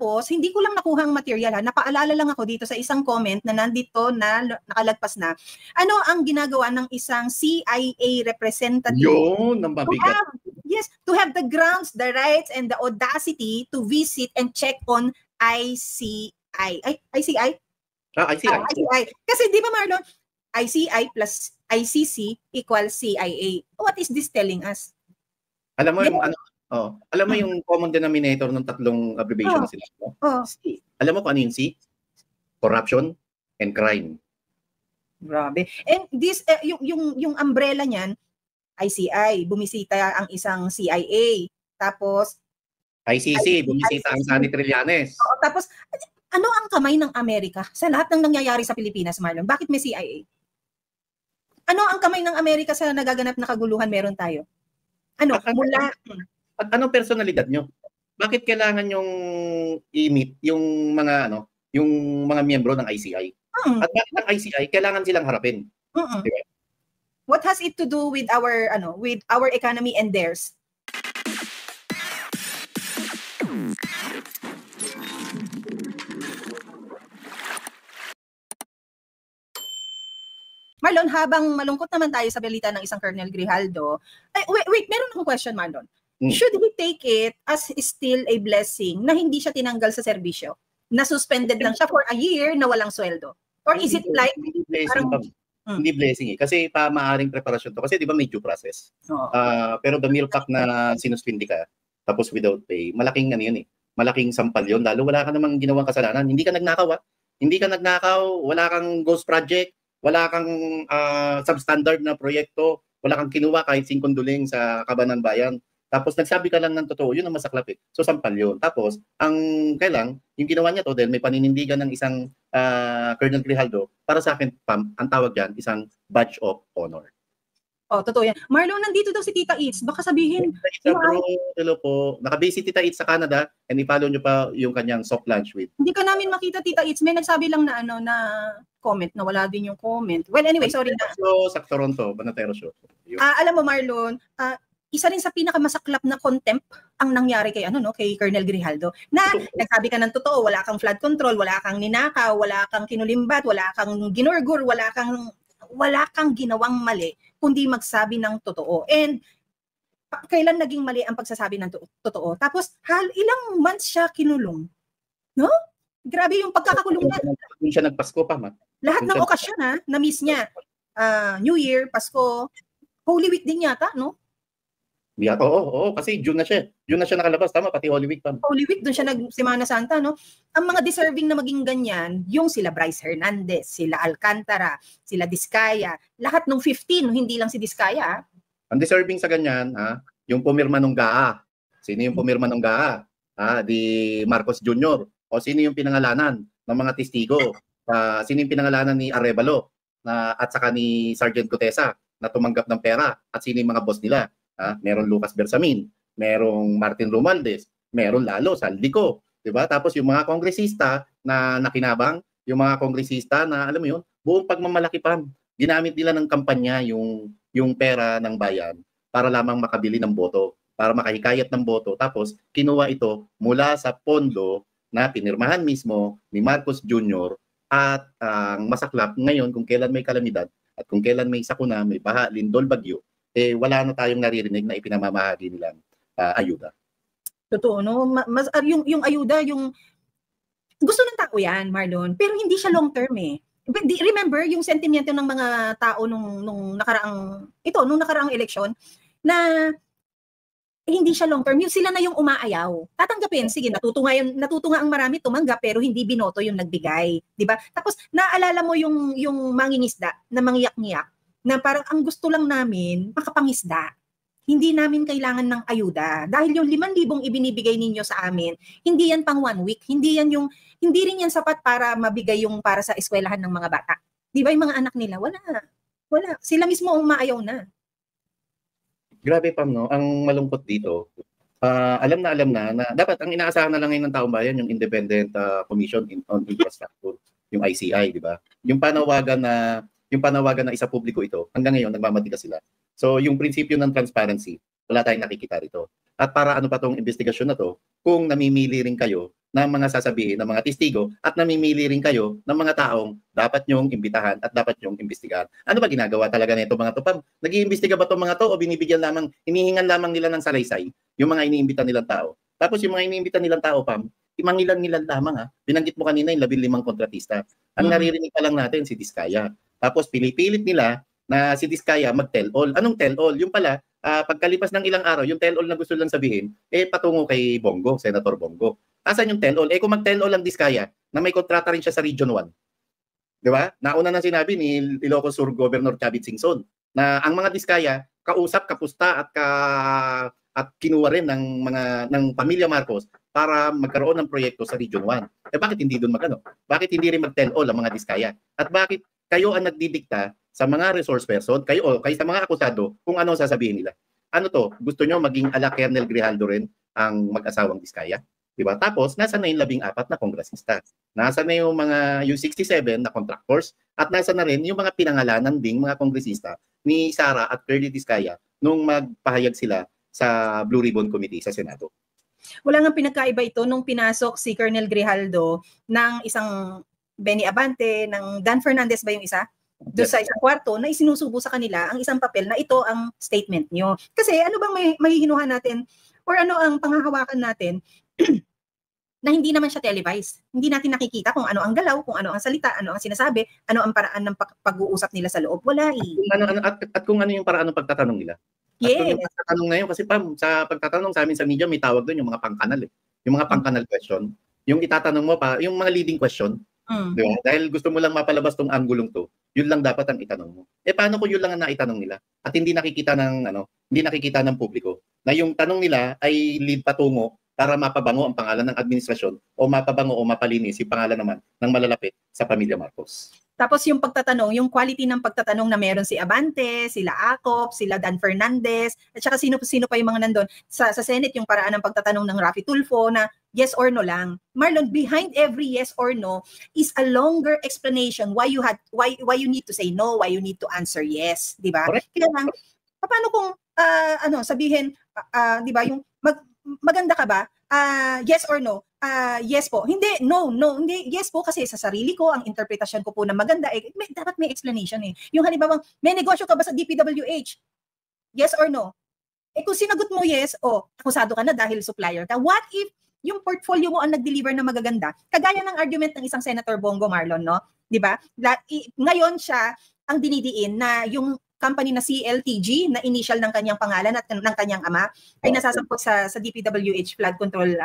Tapos, hindi ko lang nakuha ang material ha. Napaalala lang ako dito sa isang comment na nandito na nakalagpas na. Ano ang ginagawa ng isang CIA representative? Yun, ang mabigat. To have the grounds, the rights, and the audacity to visit and check on ICI. ICI? ICI. ICI. Kasi di ba Marlon, ICI plus ICC equals CIA. What is this telling us? Alam mo yung alam mo yung common denominator ng tatlong abbreviation na sila. C. Alam mo kung ano yung C? Corruption and crime. Grabe. And this yung umbrella niyan, ICI, bumisita ang isang CIA. Tapos ICC, bumisita ang Sani Trillanes. Tapos ano ang kamay ng Amerika sa lahat ng nangyayari sa Pilipinas, Marlon? Bakit may CIA? Ano ang kamay ng Amerika sa nagaganap na kaguluhan meron tayo? At anong personalidad nyo? Bakit kailangan yung i-meet yung mga yung mga miyembro ng ICI? At bakit ang ICI kailangan silang harapin? Diba? What has it to do with our economy and theirs? Marlon, habang malungkot naman tayo sa balita ng isang Colonel Grijaldo, wait, meron akong question, Marlon. Should we take it as still a blessing na hindi siya tinanggal sa serbisyo? Na suspended lang siya for a year na walang sweldo? Or is it like hindi blessing eh. Kasi maaring preparasyon to. Kasi di ba may due process. Pero the mere fact na sinuspindi ka, tapos without pay, malaking yun eh. Malaking sampal yun. Lalo wala ka namang ginawang kasalanan. Hindi ka nagnakaw. Hindi ka nagnakaw. Wala kang ghost project. Wala kang substandard na proyekto. Wala kang kinuha kahit 5 duling sa Kabanan Bayan. Tapos nagsabi ka lang ng totoo, yun ang masaklap eh. So sampal yun. Tapos, yung ginawa niya to, dahil may paninindigan ng isang Colonel Grijaldo, para sa akin, Pam, ang tawag dyan, isang badge of honor. Totoo yan. Marlon, nandito daw si Tita Itz. Baka sabihin... Hello po. Nakabase si Tita Itz sa Canada and i-follow nyo pa yung kanyang soft lunch with. Hindi ka namin makita, Tita Itz. May nagsabi lang na na comment, na wala din yung comment. Well, anyway, sorry na. Sa Toronto, Banatero Show. Alam mo, Marlon, isa rin sa pinakamasaklap na contempt ang nangyari kay kay Colonel Grijaldo. Na nagsabi ka ng totoo, wala kang flood control, wala kang ninakaw, wala kang kinulimbat, wala kang ginurgur, wala kang ginawang mali kundi magsabi ng totoo. And kailan naging mali ang pagsasabi ng totoo? Tapos ilang months siya kinulong. No? Grabe yung pagkakakulong niya. Hindi siya nagpasko pa, ma. Lahat ng okasyon na-miss niya. New Year, Pasko, Holy Week din yata, no? Oo, kasi June na siya. June na siya nakalabas, tama, pati Holy Week pa. Holy Week, doon siya Semana Santa, no? Ang mga deserving na maging ganyan, yung sila Bryce Hernandez, sila Alcantara, sila Diskaya, lahat ng 15, hindi lang si Diskaya. Ang deserving sa ganyan, yung pumirma ng GAA. Sino yung pumirma ng GAA? Di Marcos Jr. O sino yung pinangalanan ng mga testigo? Sino yung pinangalanan ni Arevalo at saka ni Sergeant Gutesa na tumanggap ng pera? At sino yung mga boss nila? Meron Lucas Bersamin, merong Martin Romualdez, meron lalo Saldico, 'di ba? Tapos yung mga kongresista na nakinabang, yung mga kongresista na alam mo 'yun, buong pagmamalaki pa, ginamit nila ng kampanya yung pera ng bayan para lamang makabili ng boto, para makahikayat ng boto. Tapos kinuha ito mula sa pondo na pinirmahan mismo ni Marcos Jr. at ang masaklap ngayon kung kailan may kalamidad at kung kailan may sakuna, may baha, lindol, bagyo, wala na tayong naririnig na ipinamamahagi nilang ayuda. Totoo, no? Yung ayuda, yung gusto ng tao yan, Marlon, pero hindi siya long term eh. Remember yung sentimento ng mga tao nung nakaraang eleksyon na hindi siya long term, yung sila na yung umaayaw. Tatanggapin, sige, natutunga ang marami, tumanggap, pero hindi binoto yung nagbigay, di ba? Tapos naalala mo yung mangingisda na mangyak-ngiyak, na parang ang gusto lang namin makapangisda. Hindi namin kailangan ng ayuda. Dahil yung 5,000 ibinibigay ninyo sa amin, hindi yan pang 1 week. Hindi rin yan sapat para mabigay yung para sa eskwelahan ng mga bata. Di ba yung mga anak nila? Wala. Sila mismo umaayaw na. Grabe, Pam, no? Ang malungkot dito, alam na dapat ang inaasahan na lang ngayon ng taong bayan yung Independent Commission on Infrastructure, yung ICI, di ba? Yung panawagan na isa publiko ito, hanggang ngayon nagmamatigas sila. So yung prinsipyo ng transparency, wala tayong nakikita rito. At para ano pa tong investigasyon na to, kung namimili rin kayo ng mga sasabihin ng mga testigo at namimili rin kayo ng mga taong dapat nyong imbitahan at dapat nyong imbestigahan. Ano ba ginagawa talaga nito mga to, Pam? Nag-iimbestiga ba itong mga to o binibigyan lamang, hinihingan lamang nila ng salaysay yung mga iniimbita nilang tao? Tapos yung mga iniimbita nilang tao, Pam, imangilan-ngilan lamang ha. Binanggit mo kanina yung 15 kontratista. Ang naririnig pa lang natin si Diskaya. Tapos pinipilit nila na si Diskaya mag-tell-all. Anong tell-all? Yung pala, pagkalipas ng ilang araw, yung tell-all na gusto lang sabihin, patungo kay Bongo, Senator Bongo. Asan yung tell-all? Kung mag-tell-all lang Diskaya, na may kontrata rin siya sa Region 1. Di ba? Nauna na sinabi ni Ilocos Sur Governor Chavit Singson na ang mga Diskaya, kausap, kapusta at kinuha rin ng pamilya Marcos para magkaroon ng proyekto sa Region 1. Bakit hindi doon magano? Bakit hindi rin mag-tell-all ang mga Diskaya? At bakit kayo ang nagdidikta sa mga resource person, kayo sa mga akusado kung ano sasabihin nila? Ano to? Gusto nyo maging ala Colonel Grijaldo rin ang mag-asawang Diskaya? Diba? Tapos, nasa na yung 14 na kongresista. Nasa na yung 67 na contractors at nasa na rin yung mga pinangalanan ding mga kongresista ni Sara at Curly Diskaya nung magpahayag sila sa Blue Ribbon Committee sa Senado. Wala nga pinagkaiba ito nung pinasok si Colonel Grijaldo ng isang Benny Abante, ng Dan Fernandez ba yung isa? Doon sa isang kwarto na isinusubo sa kanila ang isang papel na ito ang statement nyo. Kasi ano bang mahihinuhan natin or ano ang panghahawakan natin na hindi naman siya televised. Hindi natin nakikita kung ano ang galaw, kung ano ang salita, ano ang sinasabi, ano ang paraan ng pag-uusap nila sa loob. Wala At kung ano yung paraan ng pagtatanong nila. Yes. At kung yung pagtatanong ngayon, kasi sa pagtatanong sa amin sa media, may tawag doon yung mga pangkanal. Yung mga pangkanal question. Yung itatanong mo pa, yung mga leading question. Di ba? Dahil gusto mo lang mapalabas tong anggulong to, yun lang dapat ang itanong mo. Paano kung yun lang ang naitanong nila? At hindi nakikita ng publiko na yung tanong nila ay lead patungo para mapabango ang pangalan ng administrasyon o mapabango o mapalinis yung pangalan naman ng malalapit sa pamilya Marcos. Tapos yung pagtatanong, yung quality ng pagtatanong na meron si Abante, sila Acop, sila Dan Fernandez, at saka sino pa yung mga nandun. Sa Senate, yung paraan ng pagtatanong ng Raffy Tulfo na yes or no lang. Marlon, behind every yes or no is a longer explanation why you need to say no, why you need to answer yes, di ba? Kaya lang, paano kung sabihin, di ba, yung maganda ka ba? Yes or no? Yes po. Hindi, no, hindi. Yes po kasi sa sarili ko, ang interpretasyon ko po na maganda, dapat may explanation eh. Yung halimbawa, may negosyo ka ba sa DPWH? Yes or no? Kung sinagot mo yes, akusado ka na dahil supplier ka. What if yung portfolio mo ang nag-deliver na magaganda? Kagaya ng argument ng isang Senator Bongo Marlon, no? 'Di ba? Ngayon siya ang dinidiin na yung company na CLTG na initial ng kanyang pangalan at ng kanyang ama ay nasasampot sa DPWH flood control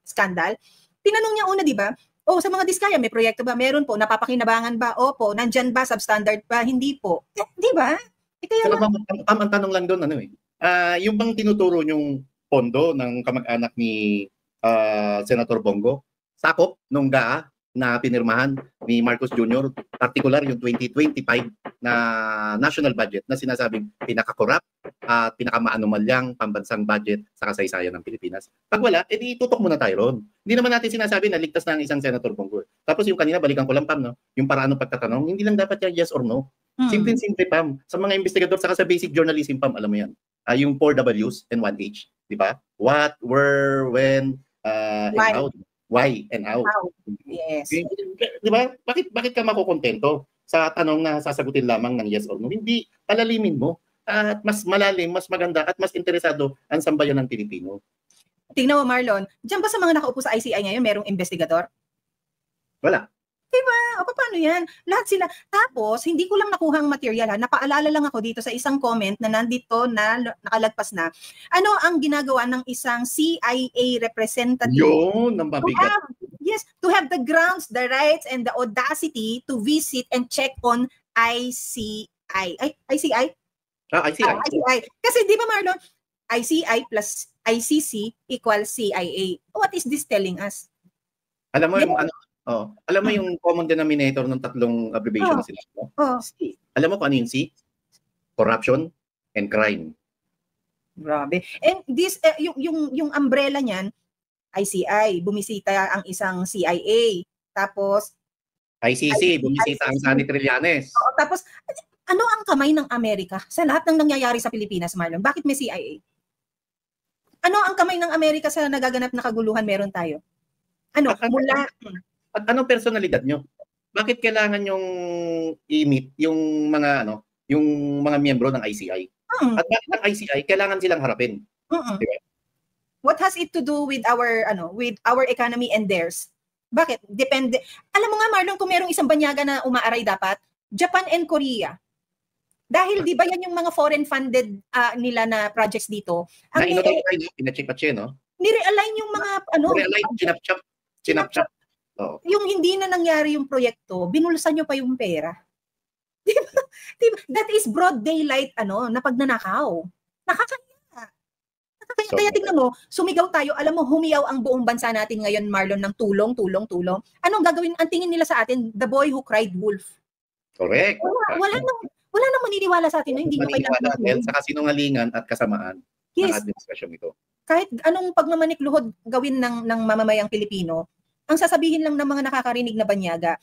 scandal. Tinanong niya una, 'di ba? Sa mga Diskaya may proyekto ba? Meron po. Napapakinabangan ba? Opo. Nandyan ba? Substandard ba? Hindi po. 'Di ba? Kaya ang tanong lang doon yung bang tinuturo yung pondo ng kamag-anak ni Senator Bongo, sakop nung GAA na pinirmahan ni Marcos Jr., particular yung 2025 na national budget na sinasabing pinaka-corrupt at pinaka-maanumalyang pambansang budget sa kasaysayan ng Pilipinas. Pag wala, edi tutok muna tayo ron. Hindi naman natin sinasabi na ligtas na ang isang Senator Bongo. Tapos yung kanina, balikan ko lang, Pam, no? Yung paraan ng pagtatanong, hindi lang dapat yan yes or no. Simple-simple, Pam. Sa mga investigador, saka sa basic journalism, Pam, alam mo yan. Yung 4 Ws and 1 H. Di ba? What, where, when, and how. Why and how. Yes. Di ba? Bakit ka makukontento sa tanong na sasagutin lamang ng yes or no? Hindi, palalimin mo. At mas malalim, mas maganda, at mas interesado ang sambayan ng Pilipino. Tingnan mo, Marlon, diyan ba sa mga nakaupo sa ICI ngayon, merong investigador? Wala. Diba? Paano yan? Lahat sila. Tapos, hindi ko lang nakuha ang material. Napaalala lang ako dito sa isang comment na nandito na nakalagpas na. Ano ang ginagawa ng isang CIA representative? Yun, ang mabigat. To have the grounds, the rights, and the audacity to visit and check on ICI. ICI? ICI. Kasi di ba, Marlon, ICI plus ICC equals CIA. What is this telling us? Alam mo yung alam mo yung common denominator ng tatlong abbreviation na sila. C. Alam mo kung ano yung C? Corruption and crime. Grabe. And this yung umbrella niyan, ICI, bumisita ang isang CIA. Tapos ICC, bumisita ang Sunny Trillanes. Tapos ano ang kamay ng Amerika sa lahat ng nangyayari sa Pilipinas, Marlon? Bakit may CIA? Ano ang kamay ng Amerika sa nagaganap na kaguluhan meron tayo? Ano, mula... At anong personalidad nyo? Bakit kailangan yung i-meet yung mga yung mga miyembro ng ICI? At bakit ang ICI kailangan silang harapin? Diba? What has it to do with our economy and theirs? Bakit? Depende. Alam mo nga Marlon, kung merong isang banyaga na umaaray dapat, Japan and Korea. Dahil di ba yan yung mga foreign funded nila na projects dito? Ang pinacheck-patche, no? Ni-realign yung mga Ni-realign, chinap-chap. Oh. Yung hindi na nangyari yung proyekto, binulsan nyo pa yung pera. Diba? That is broad daylight na pagnanakaw. Nakakaya. Kaya tingnan mo, sumigaw tayo, alam mo, humiyaw ang buong bansa natin ngayon, Marlon, ng tulong. Anong gagawin? Ang tingin nila sa atin, the boy who cried wolf. Correct. Wala nang maniniwala sa atin na hindi nyo kailangan. Dahil sa kasinungalingan at kasamaan ng administrasyong ito. Kahit anong pagmamanik-luhod gawin ng mamamayang Pilipino, ang sasabihin lang ng mga nakakarinig na banyaga,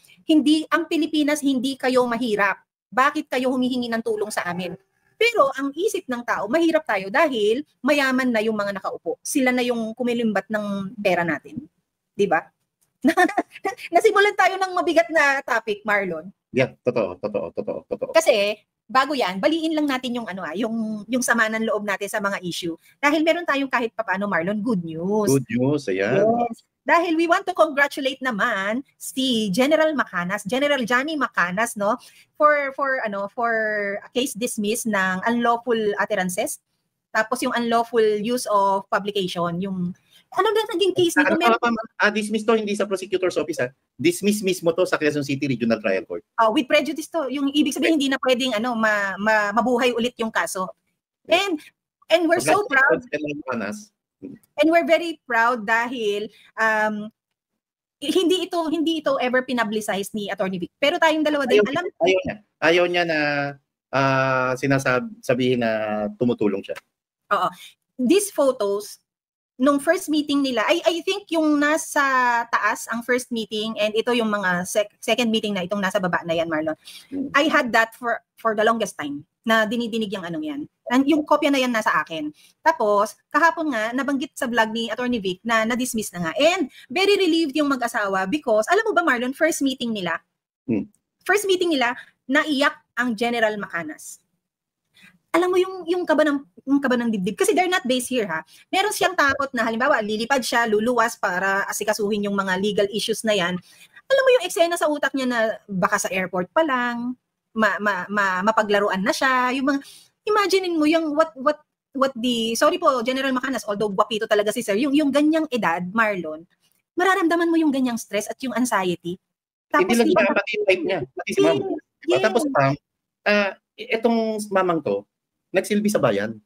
ang Pilipinas hindi kayo mahirap. Bakit kayo humihingi ng tulong sa amin? Pero ang isip ng tao, mahirap tayo dahil mayaman na yung mga nakaupo. Sila na yung kumilimbat ng pera natin. 'Di ba? Nasimulan tayo ng mabigat na topic, Marlon. Yeah, totoo. Kasi bago 'yan, baliin lang natin yung sama ng loob natin sa mga issue. Dahil meron tayong kahit papaano, Marlon, good news. Good news, ayan. Yes. Dahil we want to congratulate naman si General Johnny Macanas, no, for a case dismissed ng unlawful utterances. Tapos yung unlawful use of publication, yung naging case nito? Dismiss to hindi sa prosecutor's office, dismiss mismo to sa Quezon City Regional Trial Court. With prejudice to, yung ibig sabihin hindi na pwedeng mabuhay ulit yung kaso. And we're so proud. And we're very proud dahil hindi ito ever pinablicize ni Attorney Vic. Pero tayong dalawa din ayaw niya na sinasabihin na tumutulong siya. Oo. These photos nung first meeting nila, I think yung nasa taas ang first meeting and ito yung mga second meeting na itong nasa baba na yan, Marlon. I had that for the longest time na dinidinig yung yan. And yung kopya na yan nasa akin. Tapos, kahapon nga, nabanggit sa vlog ni Attorney Vic na na-dismiss na nga. And very relieved yung mag-asawa because, alam mo ba Marlon, first meeting nila, naiyak ang General Macanas. Alam mo yung kaba ng dibdib. Kasi they're not based here, ha. Meron siyang takot na halimbawa, lilipad siya, luluwas para asikasuhin yung mga legal issues na yan. Alam mo yung eksena sa utak niya na baka sa airport pa lang, mapaglaruan na siya, yung mga, imaginein mo yung what the, sorry po, General Macanas, although guwapito talaga si sir, yung ganyang edad, Marlon, mararamdaman mo yung ganyang stress at yung anxiety. Tapos, hindi lang pati yung life niya, pati si ma'am. Yes. Tapos itong mamang to, nagsilbi sa bayan.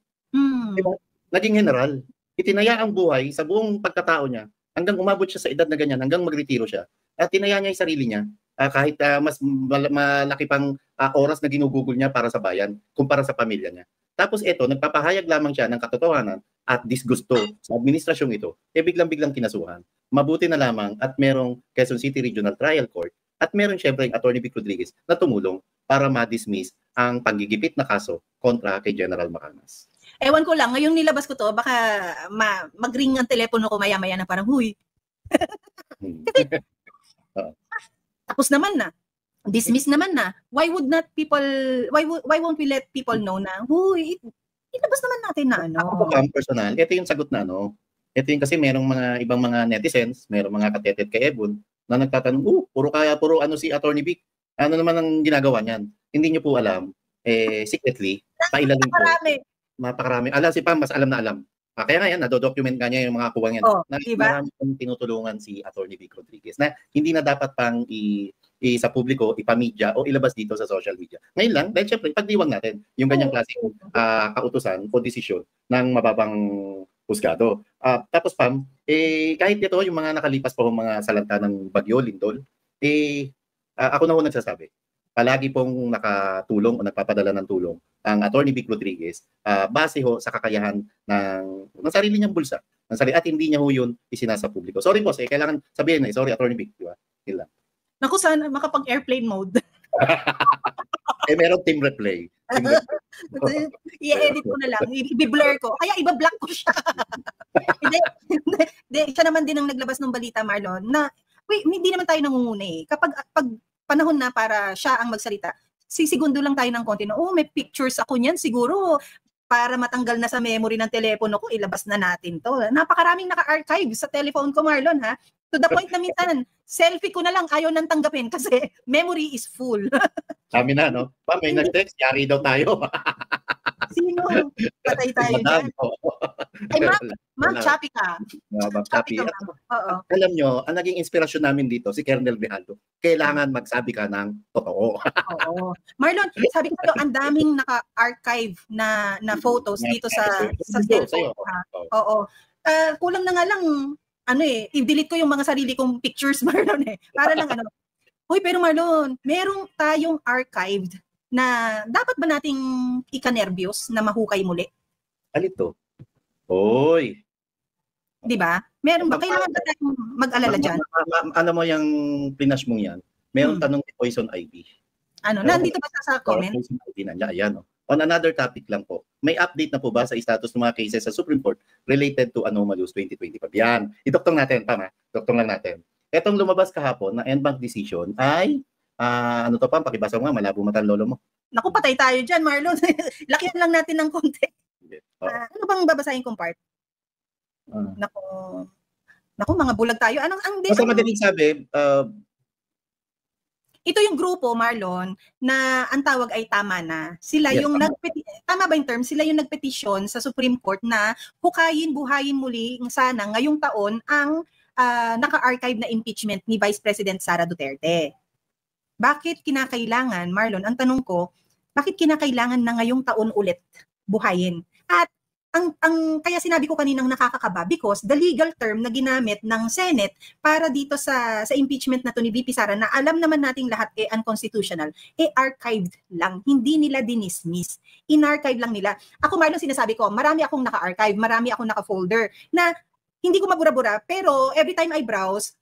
Diba? Naging general. Itinaya ang buhay sa buong pagkatao niya hanggang umabot siya sa edad na ganyan, hanggang magretiro siya. At tinaya niya yung sarili niya kahit mas malaki pang oras na ginugugol niya para sa bayan kumpara sa pamilya niya. Tapos ito, nagpapahayag lamang siya ng katotohanan at disgusto sa administrasyong ito, biglang-biglang kinasuhan. Mabuti na lamang at merong Quezon City Regional Trial Court at meron syempre ang Attorney Vic Rodriguez na tumulong para ma-dismiss ang panggigipit na kaso kontra kay General Macanas. Ewan ko lang, ngayong nilabas ko to, baka mag-ring ang telepono ko maya-maya na parang, huy. Tapos naman na. Dismiss naman na. Why won't we let people know na, huy, ilabas naman natin na Ako po personal, ito yung sagot na Ito yung kasi merong mga ibang mga netizens, merong mga katetet kay Ebon, na nagtatanong, puro si Attorney Vic. Ano naman ang ginagawa niyan? Hindi niyo po alam, secretly, pailalim po. Napakarami. Alam si Pam, mas alam na alam. Kaya nga yan, nadodocument nga niya yung mga kuwang yan. Diba? Marami pong tinutulungan si Attorney Vic Rodriguez na hindi na dapat pang sa publiko, ipamedya o ilabas dito sa social media. Ngayon lang, dahil syempre, pagdiwang natin yung ganyang klaseng kautusan o desisyon ng mababang husgado. Tapos Pam, kahit ito, yung mga nakalipas pa mga salanta ng Bagyo, Lindol, ako na ho nagsasabi, palagi pong nakatulong o nagpapadala ng tulong ang Attorney Vic Rodriguez base ho sa kakayahan ng sarili niyang bulsa. At hindi niya ho yun isinasa publiko. Sorry boss, kailangan sabihin sorry Attorney Vic, di ba? Yun lang. Naku, sana makapag-airplane mode. Meron team replay. I-edit ko na lang, i-blur ko. Kaya iba-block ko siya. Hindi, siya naman din ang naglabas ng balita, Marlon, na hindi naman tayo nangunguna eh. Pag panahon na para siya ang magsalita, sisigundo lang tayo ng konti na, may pictures ako niyan, siguro para matanggal na sa memory ng telepono ko, ilabas na natin to. Napakaraming naka-archive sa telephone ko, Marlon, ha? To the point na minsan, selfie ko na lang ayaw nang tanggapin kasi memory is full. Kami na, no? May nag-text, yari daw tayo. Sino? Patay tayo dyan. Ay, Ma'am Chappy ka. Ma'am Chappy. Oo. Alam nyo, ang naging inspirasyon namin dito, si Colonel Grijaldo, kailangan magsabi ka ng totoo. Oo. Marlon, sabi ko sa'yo, ang daming naka-archive na photos dito sa cellphone. Oo. Kulang na nga lang, i-delete ko yung mga sarili kong pictures, Marlon eh. Para lang Hoy, pero Marlon, merong tayong archived na dapat ba nating ika-nervyos na mahukay muli? Alito? Hoy. 'Di ba? Meron ba? Kailangan ba tayong mag-alala dyan? Ano mo yung pinash mong yan? Meron tanong ni Poison Ivy. Nandito ba sa comment? Poison Ivy nandiyan. Ayan. On another topic lang po, may update na po ba sa status ng mga cases sa Supreme Court related to Anomalous 2025? Yan. Idoktong natin, tama. Doktong lang natin. Etong lumabas kahapon na en banc decision ay pakibasa mo nga, malabo mata lolo mo. Naku, patay tayo dyan, Marlon. Lakihan lang natin ng konti. Ano bang babasahin kong part? Naku, mga bulag tayo. Basta madaling sabi, ito yung grupo, Marlon, na ang tawag ay tama na. Sila yung tama ba yung term? Sila yung nagpetisyon sa Supreme Court na buhayin muli sana ngayong taon ang naka-archive na impeachment ni Vice President Sara Duterte. Bakit kinakailangan, Marlon, ang tanong ko, bakit kinakailangan na ngayong taon ulit buhayin? At kaya sinabi ko kaninang nakakakaba because the legal term na ginamit ng Senate para dito sa impeachment na to ni VP Sara na alam naman nating lahat unconstitutional, archived lang, hindi nila dinismiss. In-archive lang nila. Ako, Marlon, sinasabi ko, marami akong naka-archive, marami akong naka-folder na hindi ko mabura-bura, pero every time I browse,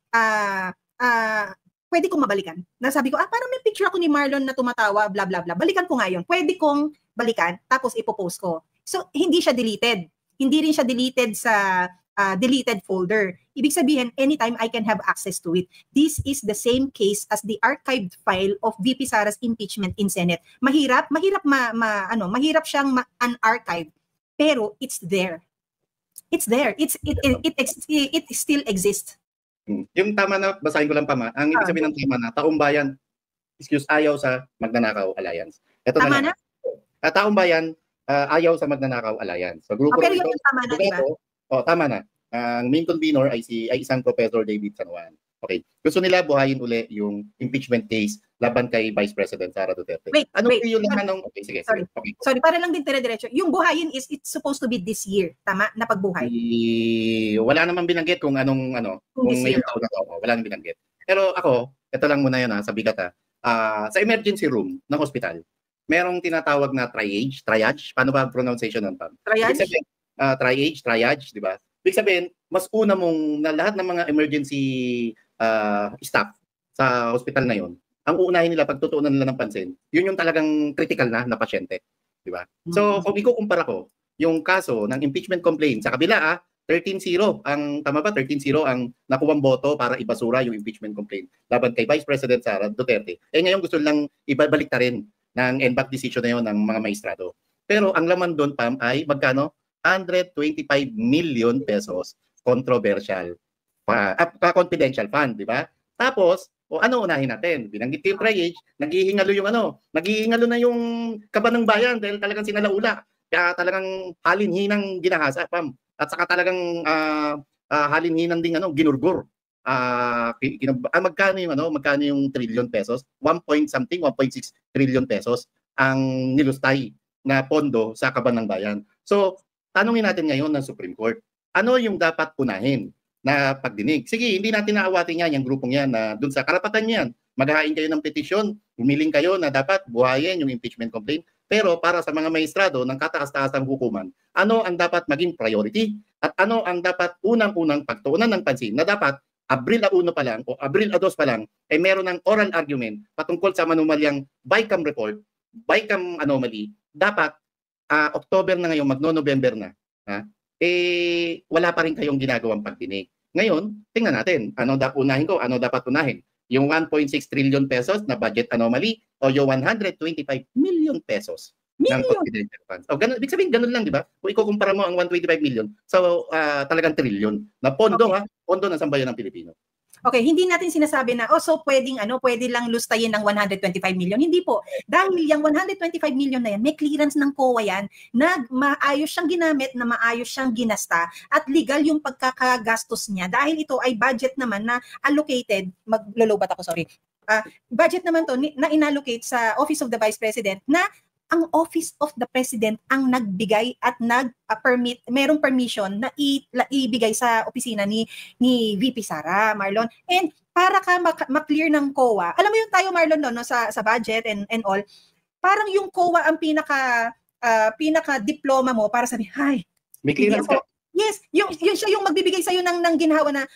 pwede kong mabalikan. Nasabi ko, parang may picture ako ni Marlon na tumatawa, blah, blah, blah. Balikan ko ngayon. Pwede kong balikan, tapos ipopost ko. So, hindi siya deleted. Hindi rin siya deleted sa deleted folder. Ibig sabihin, anytime I can have access to it. This is the same case as the archived file of VP Sara's impeachment in Senate. Mahirap siyang un-archive, pero it's there. It's there. It still exists. Yung tama na, basahin ko lang pa, ang ibig sabihin ng tama na, taong bayan, ayaw sa Magnanakaw Alliance. Ito tama na? Taong bayan, ayaw sa Magnanakaw Alliance. So, grupo pero yun yung tama na, di ba? Tama na. Ang main convener ay isang Professor David San Juan. Okay. Gusto nila buhayin uli yung impeachment case laban kay Vice President Sara Duterte. Wait. Yung laman ng... Okay, sige. Sorry. Okay. Sorry, para lang din dire-diretso. Yung buhayin it's supposed to be this year. Tama? Na pagbuhay. Wala namang binanggit kung anong kung ngayong taon na to. Wala nang binanggit. Pero ako, ito lang muna yun sa bigat sa emergency room ng hospital, merong tinatawag na triage. Paano ba ang pronunciation nun, Pam? Triage? Triage, di ba? Ibig sabihin, mas una mong na lahat ng mga emergency staff sa hospital na yon, ang uunahin nila pagtutuunan nila ng pansin, yun yung talagang critical na pasyente, di ba? So, kung ikukumpara ko yung kaso ng impeachment complaint sa kabila 13-0 ang tama ba 13-0 ang nakuwang boto para ibasura yung impeachment complaint laban kay Vice President Sara Duterte. Ngayon gusto lang ibabalik ta rin ng en banc decision na yon ng mga maestrado. Pero ang laman doon, Pam, ay magkano? 125 million pesos controversial confidential fund, di ba? Tapos, ano unahin natin? Binanggit yung triage, naghihingalo na yung kaban ng bayan dahil talagang sinalaula. Kaya talagang halinhinang ginahasa, Pam. At saka talagang halinhinang ding ginurgur. Magkano yung trillion pesos? 1.6 trillion pesos ang nilustay na pondo sa kaban ng bayan. So, tanungin natin ngayon ng Supreme Court, ano yung dapat unahin na pagdinig? Sige, hindi natin naawatin yan, yung grupong yan, na dun sa karapatan yan. Maghahain kayo ng petisyon, humiling kayo na dapat buhayin yung impeachment complaint. Pero para sa mga maestrado ng kataas-taasang hukuman, ano ang dapat maging priority? At ano ang dapat unang-unang pagtuunan ng pansin na dapat Abril 1 pa lang o Abril 2 pa lang ay meron ng oral argument patungkol sa manumalyang BICAM report, BICAM anomaly, dapat October na ngayon, magno-November na, wala pa rin kayong ginagawang pagdinig. Ngayon, tingnan natin, ano dapat unahin? Yung 1.6 trillion pesos na budget anomaly o yung 125 million pesos ng confidential funds. O ganun, ibig sabihin ganun lang, di ba? Kung ikukumpara mo ang 125 million, so talagang trillion na pondo, pondo ng sambayan ng Pilipino. Okay, hindi natin sinasabi na so pwede lang lustayin ng 125 million. Hindi po. Dahil yung 125 million na yan, may clearance ng COA yan na maayos siyang ginamit, na maayos siyang ginasta at legal yung pagkakagastos niya. Dahil ito ay budget naman na allocated, maglolobat ako, sorry. Budget naman to na inallocate sa Office of the Vice President na ang Office of the President ang nagbigay at nag-permit, merong permission na ibigay sa opisina ni VP Sara, Marlon. And para ka ma-clear ng COA, alam mo yung tayo, Marlon, no, sa budget and all, parang yung COA ang pinaka-diploma mo para sabi, hi, may clearance ka. Yes, yun siya yung magbibigay sa'yo ng ginhawa na,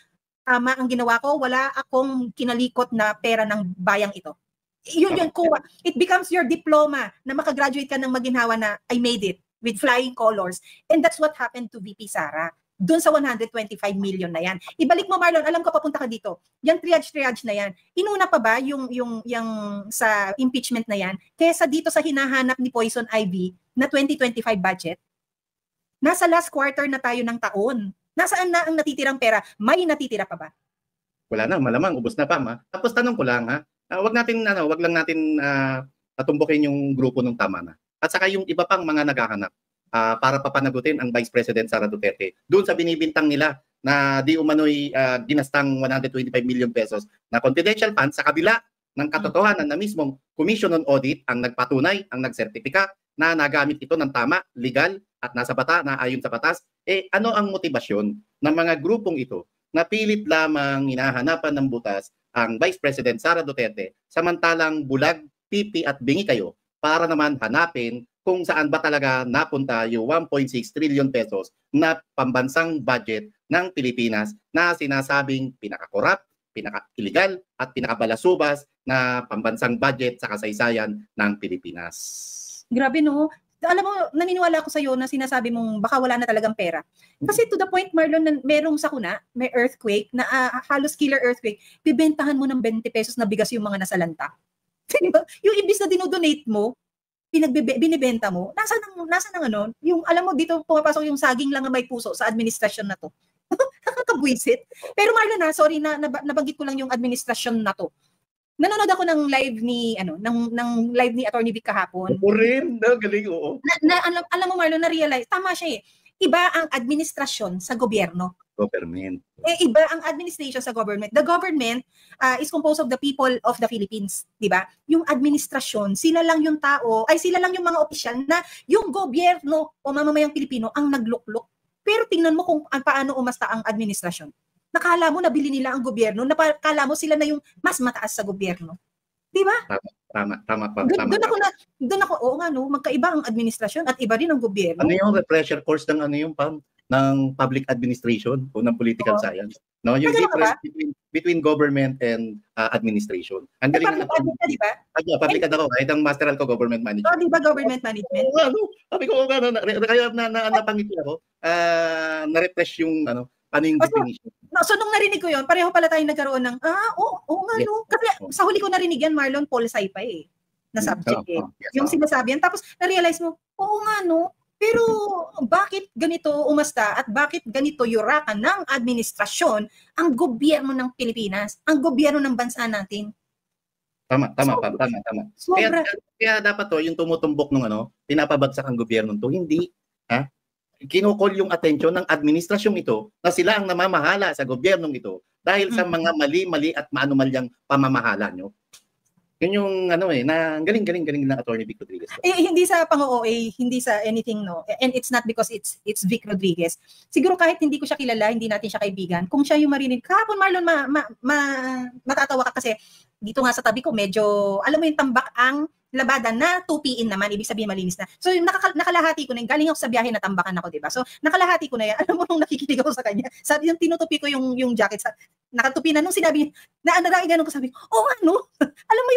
ang ginawa ko, wala akong kinalikot na pera ng bayang ito. Yun COA. It becomes your diploma na makagraduate ka ng maginhawa na I made it with flying colors. And that's what happened to VP Sara. Doon sa 125 million na yan. Ibalik mo, Marlon, alam ko papunta ka dito. Yung triage na yan. Inuna pa ba yung sa impeachment na yan kaysa dito sa hinahanap ni Poison Ivy na 2025 budget? Nasa last quarter na tayo ng taon. Nasaan na ang natitirang pera? May natitira pa ba? Wala na, malamang ubos na pa, ma. Tapos tanong ko lang, wag lang natin tumbukin yung grupo ng tama na. At saka yung iba pang mga naghahanap para papanagutin ang Vice President Sara Duterte. Doon sa binibintang nila na di umano'y ginastang 125 million pesos na confidential funds sa kabila ng katotohanan na mismong Commission on Audit ang nagpatunay, ang nagsertipika na nagamit ito ng tama, legal at nasa na ayon sa batas. Ano ang motibasyon ng mga grupong ito na pilit lamang hinahanapan ng butas ang Vice President Sara Duterte, samantalang bulag, pipi at bingi kayo para naman hanapin kung saan ba talaga napunta yung 1.6 trillion pesos na pambansang budget ng Pilipinas na sinasabing pinaka-corrupt, pinaka-illegal at pinaka-balasubas na pambansang budget sa kasaysayan ng Pilipinas. Grabe, no? Alam mo, naniniwala ako sa'yo na sinasabi mong baka wala na talagang pera. Kasi to the point, Marlon, na merong sakuna, may earthquake, na halos killer earthquake, bibentahan mo ng 20 pesos na bigas yung mga nasalanta. Diba? Yung ibis na dinodonate mo, binibenta mo, nasa nang ano, yung alam mo dito pumapasok yung saging lang na may puso sa administrasyon na to. Nakakabwisit. Pero Marlon, sorry na nabanggit ko lang yung administrasyon na to. Nanonood ako ng live ni ng live ni Attorney Vic kahapon. Ako rin, galing, oo. Alam mo, Marlon, na-realize, tama siya Iba ang administrasyon sa gobyerno. Government. Iba ang administration sa government. The government is composed of the people of the Philippines, di ba? Yung administrasyon, sila lang yung mga opisyal na yung gobyerno o mamamayang Pilipino ang nagluklok. Pero tingnan mo kung paano umasta ang administrasyon. Nakala mo nabili nila ang gobyerno, nakala mo sila na yung mas mataas sa gobyerno. Di ba? Tama. Doon ako, oo nga, no, magkaiba ang administrasyon at iba rin ang gobyerno. Ano yung refresher course ng ng public administration o ng political science? No, yung difference between government and administration. Ang galing ng di ba? Public ako, kahit ang masteral ko government management. Di ba government management? Sabi ko, kaya napangiti ako, na-refresh yung ano yung definition. So nung narinig ko yun, pareho pala tayong nagkaroon ng, oo nga, yes. No. Kasi sa huli ko narinig yan, Marlon, pol sci pa na subject Yes, yung sinasabi yan. Tapos na-realize mo, oo nga, no. Pero bakit ganito umasta at bakit ganito yurakan ng administrasyon ang gobyerno ng Pilipinas, ang gobyerno ng bansa natin? Tama. Kaya dapat yung tumutumbok ng pinapabagsak ang gobyerno to, hindi, kinukol yung atensyon ng administrasyong ito na sila ang namamahala sa gobyernong ito dahil sa mga mali at maanumalyang pamamahala nyo. Yun yung na galing ng Attorney Vic Rodriguez. Hindi sa pang-OA, hindi sa anything, no. And it's not because it's Vic Rodriguez. Siguro kahit hindi ko siya kilala, hindi natin siya kaibigan. Kung siya yung marinig, kahapon Marlon, matatawa ka kasi dito nga sa tabi ko, medyo, alam mo yung tambak ang labada na 2 naman, ibig sabihin malinis na. So, yung nakalahati ko na, galing ako sa biyahe na tambakan ako, diba? So, nakalahati ko na yan. Alam mo, nung nakikinig ako sa kanya, sabi yung tinutupi ko yung jacket, nakatupi na, nung sinabi, ganun ko, sabi ko, oh ano? Alam mo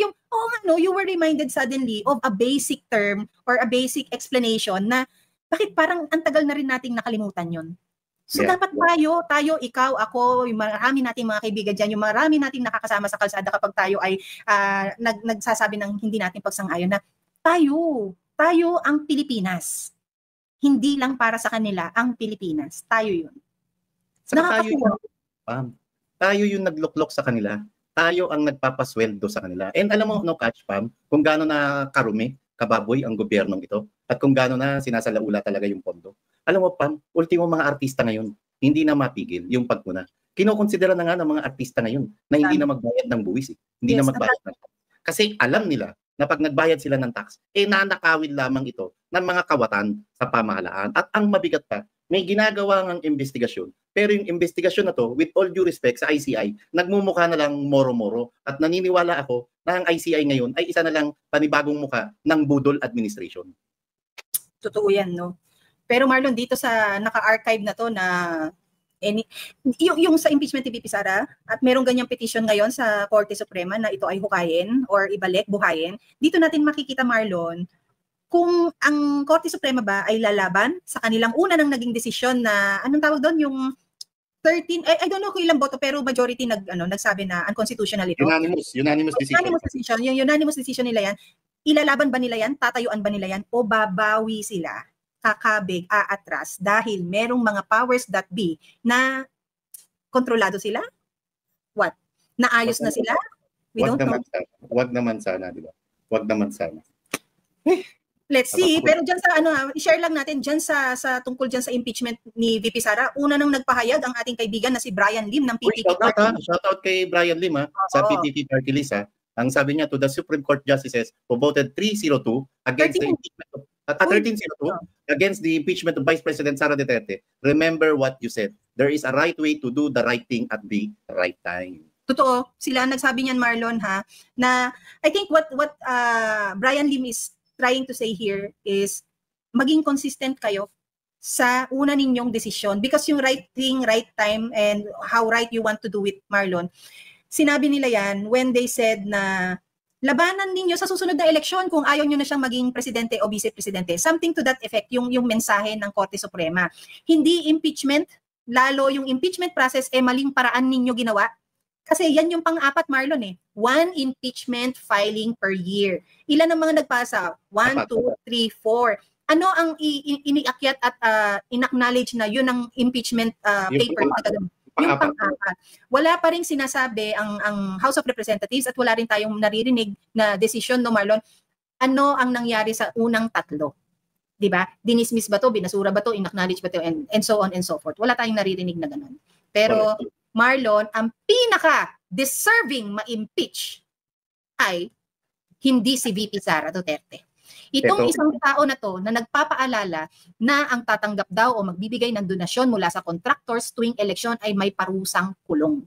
oh ano, you were reminded suddenly of a basic term or a basic explanation na, bakit parang ang tagal na rin nating nakalimutan yon. So dapat tayo, ikaw, ako, yung marami nating mga kaibigan dyan, yung marami nating nakakasama sa kalsada kapag tayo ay nagsasabi ng hindi natin pagsang-ayon na tayo ang Pilipinas. Hindi lang para sa kanila ang Pilipinas. Tayo yun. Tayo yung nagluklok sa kanila. Tayo ang nagpapasweldo sa kanila. And alam mo, no, Catch Pam, kung gaano na karumi, kababoy ang gobyernong ito, at kung gaano na sinasalaula talaga yung pondo. Alam mo, Pam, ultimo mga artista ngayon, hindi na mapigil yung pagpuna. Kinokonsidera na nga ng mga artista ngayon na hindi na magbayad ng buwis. Hindi na magbayad ng tax. Kasi alam nila na pag nagbayad sila ng tax, nanakawin lamang ito ng mga kawatan sa pamahalaan. At ang mabigat pa, may ginagawa ng investigasyon. Pero yung investigasyon na to, with all due respect sa ICI, nagmumukha na lang moro-moro. At naniniwala ako na ang ICI ngayon ay isa na lang panibagong mukha ng budol administration. Totoo yan, no? Pero Marlon, dito sa naka-archive na to na yung sa impeachment ni VP Sara at merong ganyang petition ngayon sa Korte Suprema na ito ay hukayin or ibalik, buhayin, dito natin makikita, Marlon, kung ang Korte Suprema ba ay lalaban sa kanilang una nang naging desisyon na, anong tawag doon, yung 13, I don't know kung ilang boto, pero majority nagsabi na unconstitutional ito. Unanimous decision. Unanimous decision. Yung unanimous decision nila yan, ilalaban ba nila yan, tatayuan ba nila yan, o babawi sila, kakabig, aatras, dahil merong mga powers that be na kontrolado sila? What? Naayos na sila? We don't know. Wag naman sana, di ba? Wag naman sana. Let's see, pero diyan sa i-share lang natin diyan sa tungkol diyan sa impeachment ni VP Sara. Una nang nagpahayag ang ating kaibigan na si Brian Lim ng PPP Party. Shout out kay Brian Lim sa PPP Party list. Ang sabi niya to the Supreme Court justices who voted 302 against the impeachment of 1302 against the impeachment of Vice President Sara Duterte. Remember what you said. There is a right way to do the right thing at the right time. Totoo, sila nagsabi niyan, Marlon, na I think what Brian Lim is trying to say here is maging consistent kayo sa una ninyong desisyon, because yung right thing, right time, and how right you want to do it, Marlon, sinabi nila yan when they said na labanan ninyo sa susunod na eleksyon kung ayaw nyo na siyang maging presidente o vice-presidente. Something to that effect, yung mensahe ng Korte Suprema. Hindi impeachment, lalo yung impeachment process maling paraan ninyo ginawa. Kasi yan yung pang-apat, Marlon 1 impeachment filing per year. Ilan ang mga nagpasa? 1, 2, 3, 4. Ano ang iniakyat at inacknowledge na yun ang impeachment paper? Yung pang-apat. Wala pa rin sinasabi ang House of Representatives at wala rin tayong naririnig na desisyon, no, Marlon, ano ang nangyari sa unang 3. Diba? Dinismiss ba to, binasura ba to, inacknowledge ba to, and so on and so forth. Wala tayong naririnig na ganun. Pero Marlon, ang pinaka-deserving ma-impeach ay hindi si VP Sara Duterte. Itong isang tao na to na nagpapaalala na ang tatanggap daw o magbibigay ng donasyon mula sa contractors tuwing eleksyon ay may parusang kulong.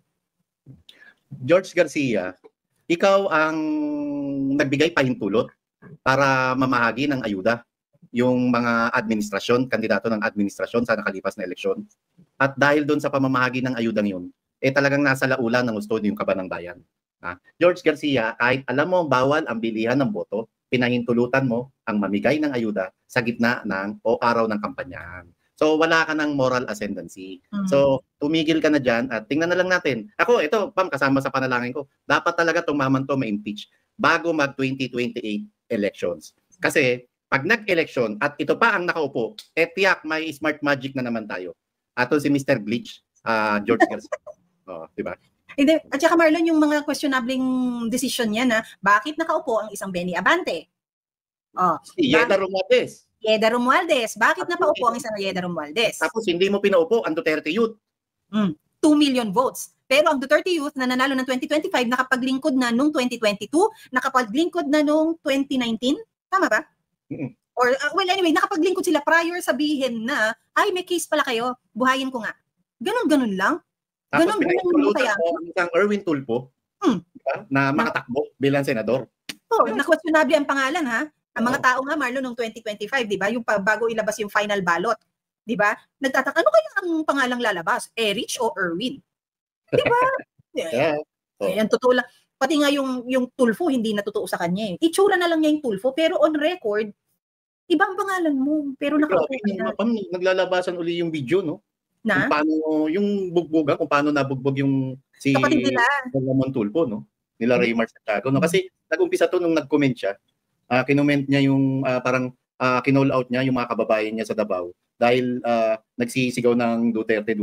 George Garcia, ikaw ang nagbigay pahintulot para mamahagi ng ayuda yung mga administrasyon, kandidato ng administrasyon sa nakalipas na eleksyon. At dahil doon sa pamamahagi ng ayudang yun, talagang nasa laulan ng gusto yung kaban ng bayan. George Garcia, kahit alam mo bawal ang bilihan ng boto, pinahintulutan mo ang mamigay ng ayuda sa gitna ng o araw ng kampanyahan. So wala ka ng moral ascendancy. So tumigil ka na dyan at tingnan na lang natin. Ako, ito, Pam, kasama sa panalangin ko, dapat talaga tumaman to ma-impeach bago mag-2028 elections. Kasi pag nag-election at ito pa ang nakaupo, tiyak may smart magic na naman tayo. Ato si Mr. Glitch, George Garcia. Diba? At saka Marlon, yung mga questionabling decision niya na bakit nakaupo ang isang Benny Abante? Yeda Romualdez. Yeda Romualdez. Bakit napaupo ang isang Yeda Romualdez? Tapos hindi mo pinaupo ang Duterte Youth. 2 million votes. Pero ang Duterte Youth na nanalo ng 2025, nakapaglingkod na nung 2022, nakapaglingkod na nung 2019. Tama ba? Or, well, anyway, nakapaglingkod sila prior sabihin na, ay, may case pala kayo, buhayin ko nga. Ganun lang. Tapos pinahintulutan mo ang isang Erwin Tulfo na makatakbo bilang senador. Oh, na-questionable ang pangalan ha. Ang mga tao nga Marlon noong 2025, 'di ba? Yung bago ilabas yung final ballot, 'di ba? Nagtataka ano kaya ang pangalang lalabas? Erich o Erwin? 'Di ba? Yeah. Yan totoo lang. Pati nga yung Tulfo hindi natotoo sa kanya eh. Itsura na lang niya yung Tulfo pero on record ibang pangalan mo pero nakaupo na. Naglalabasan uli yung video, no? Na? Kung paano yung bugbugan, kung paano nabugbog yung si kapatid nila Ramon Tulfo, no? Nila Raymar Santiago, no? Kasi nag-umpisa to nung nag-comment siya. Kinoment niya yung parang kinall out niya yung mga kababayan niya sa Davao dahil nagsisigaw ng Duterte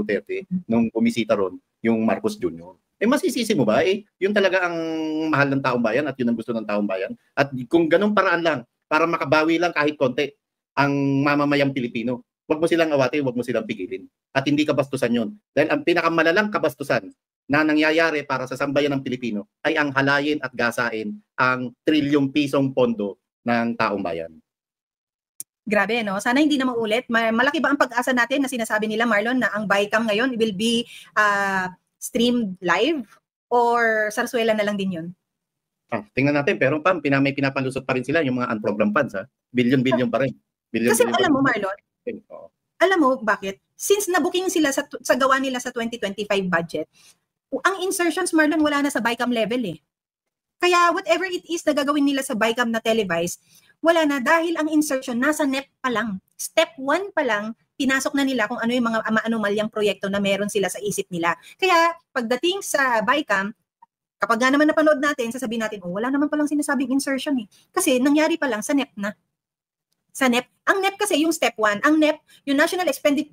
nung bumisita ron yung Marcos Jr. Masisisi mo ba? Yun talaga ang mahal ng taong bayan at yun ang gusto ng taong bayan. At kung ganung paraan lang, para makabawi lang kahit konti ang mamamayang Pilipino, wag mo silang awate, wag mo silang pigilin. At hindi kabastusan yun. Dahil ang pinakamalalang kabastusan na nangyayari para sa sambayan ng Pilipino ay ang halayin at gasain ang trilyong pisong pondo ng taong bayan. Grabe, no? Sana hindi na maulit. Malaki ba ang pag-asa natin na sinasabi nila, Marlon, na ang BICAM ngayon will be streamed live or sarsuela na lang din yun? Tingnan natin, pero may pinapalusot pa rin sila yung mga unprogrammed funds, ha? Billion pa rin. Kasi alam mo, Marlon, alam mo bakit? Since nabuking sila sa gawa nila sa 2025 budget, ang insertions, Marlon, wala na sa BICAM level eh. Kaya whatever it is na gagawin nila sa BICAM na televised, wala na dahil ang insertion nasa NEP pa lang. Step 1 pa lang, pinasok na nila kung ano yung mga maanumalyang proyekto na meron sila sa isip nila. Kaya pagdating sa BICAM, kapag nga naman napanood natin, sasabihin natin, wala naman palang sinasabing insertion eh. Kasi nangyari pa lang sa NEP na. Sa NEP. Ang NEP kasi yung step 1. Ang NEP, yung National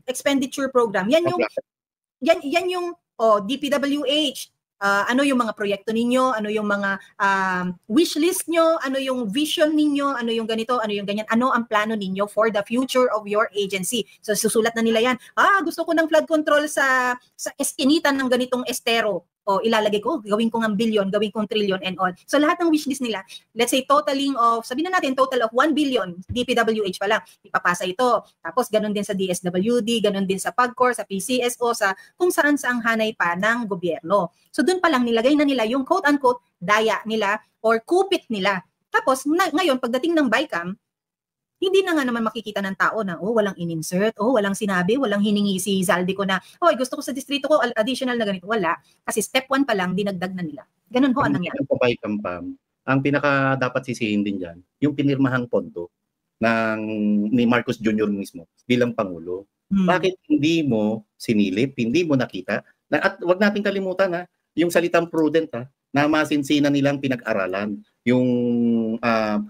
Expenditure Program, yan yung DPWH, ano yung mga proyekto ninyo, ano yung mga wish list nyo, ano yung vision ninyo, ano yung ganito, ano yung ganyan, ano ang plano ninyo for the future of your agency. So susulat na nila yan, gusto ko ng flood control sa Esquinitan ng ganitong estero. O ilalagay ko, gawin ko ng billion, gawin kong trillion and all. So lahat ng wish list nila, let's say totaling of, sabihin na natin total of 1 billion, DPWH pa lang, ipapasa ito. Tapos ganun din sa DSWD, ganun din sa PAGCOR, sa PCSO, sa kung saan saang hanay pa ng gobyerno. So doon pa lang nilagay na nila yung quote-unquote daya nila or kupit nila. Tapos ngayon, pagdating ng BICAM, hindi na nga naman makikita ng tao na, walang in-insert, walang sinabi, walang hiningi si Zaldico na, gusto ko sa distrito ko, additional na ganito. Wala. Kasi step 1 pa lang, dinagdag na nila. Ganun ho ang nangyari. Ang pinaka dapat sisihin din dyan, yung pinirmahang pondo ni Marcos Jr. mismo bilang Pangulo. Bakit hindi mo sinilip, hindi mo nakita? At wag natin kalimutan yung salitang prudent na masinsinan nilang pinag-aralan yung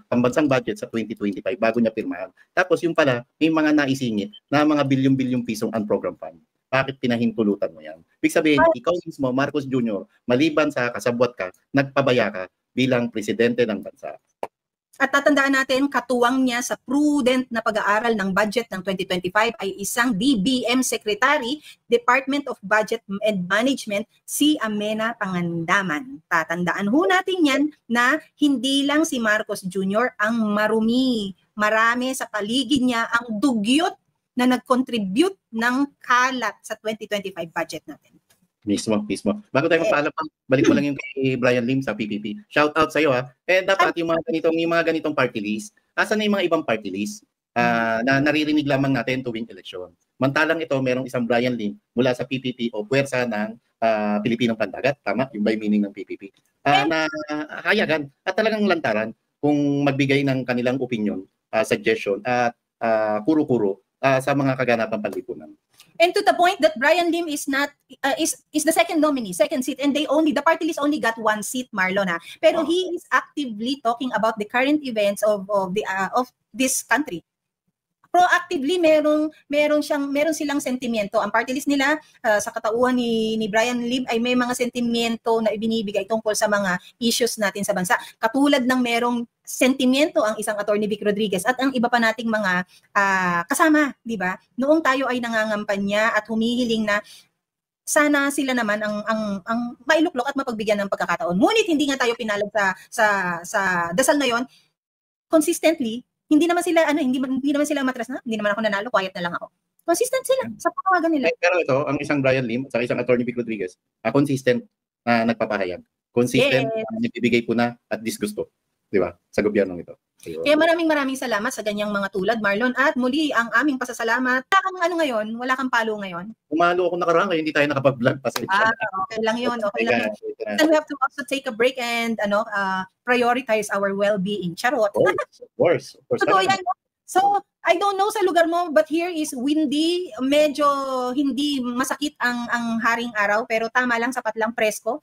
pambansang budget sa 2025 bago niya pirmahan. Tapos yung pala, may mga naisingit na mga bilyong-bilyong pisong unprogrammed fund. Bakit pinahintulutan mo yan? Ibig sabihin, ikaw mismo, Marcos Jr., maliban sa kasabwat ka, nagpabaya ka bilang presidente ng bansa. At tatandaan natin, katuwang niya sa prudent na pag-aaral ng budget ng 2025 ay isang DBM Secretary, Department of Budget and Management, si Amena Pangandaman. Tatandaan ho natin yan na hindi lang si Marcos Jr. ang marumi. Marami sa paligid niya ang dugyot na nag-contribute ng kalat sa 2025 budget natin. Mismo. Bago tayo magpaalam, balik mo lang yung kay Brian Lim sa PPP. Shout out sa iyo dapat yung mga ganitong party list, asan na yung mga ibang party list na naririnig lamang natin tuwing eleksyon. Mantalang ito, merong isang Brian Lim mula sa PPP o puwersa ng Pilipinong Pandagat, tama? Yung by meaning ng PPP. Na hayagan at talagang lantaran kung magbigay ng kanilang opinion, suggestion at kuro-kuro sa mga kaganapang panlipunan. And to the point that Brian Lim is not is the second nominee, second seat, and the party list only got 1 seat, Marlon Pero he is actively talking about the current events of this country. Proactively meron silang sentimiento. Ang party list nila sa katauhan ni Brian Lim ay may mga sentimiento na ibinibigay tungkol sa mga issues natin sa bansa. Katulad ng merong sentimiento ang isang Attorney Vic Rodriguez at ang iba pa nating mga kasama, di ba? Noong tayo ay nangangampanya at humihiling na sana sila naman ang mailuklok at mapagbigyan ng pagkakataon. Ngunit hindi nga tayo pinalad sa dasal na yon. Consistently, hindi naman sila matras na, hindi naman ako nanalo, quiet na lang ako. Consistent sila sa panawagan nila. Pero ito, ang isang Brian Lim at isang Attorney Vic Rodriguez, consistent na nagpapahayag consistent, Yes. nagbibigay po na at disgusto, di ba, sa gobyernong ito. Kaya maraming salamat sa ganyang mga tulad, Marlon. At muli, ang aming pasasalamat. Wala kang ano ngayon? Wala kang palo ngayon? Pumalo ako nakaraan, kaya hindi tayo nakapag-vlog. Okay lang yun. Okay lang yun. Then we have to also take a break and prioritize our well-being. Charot. Of course. Totoo yan. So, I don't know sa lugar mo, but here is windy. Medyo hindi masakit ang haring araw, pero tama lang, sapat lang, presko.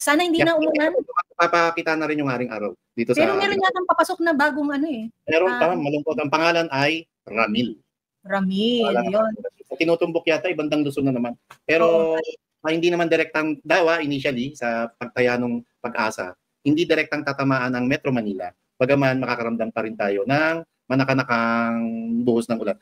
Sana hindi na umulan. Papakita na rin yung haring araw dito pero meron yatang papasok na bagong Meron pa, malungkot. Ang pangalan ay Ramil. Ramil, yun. Sa tinutumbok yata, ibandang Luzon na naman. Pero hindi naman direktang dawa initially sa pagtaya ng Pag-asa. Hindi direktang tatamaan ang Metro Manila. Bagaman makakaramdam pa rin tayo ng manakanakang buhos ng ulan.